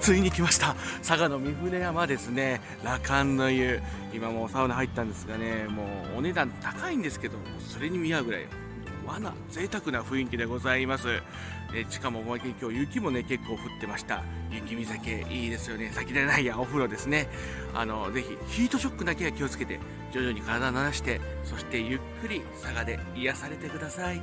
ついに来ました。佐賀の三船山ですね。羅漢の湯。今もうサウナ入ったんですがね、もうお値段高いんですけど、それに見合うぐらい贅沢な雰囲気でございます。しかもおまけに今日雪もね結構降ってました。雪見酒いいですよね。先でないやお風呂ですね。ぜひヒートショックだけは気をつけて徐々に体を慣らして、そしてゆっくり佐賀で癒されてください。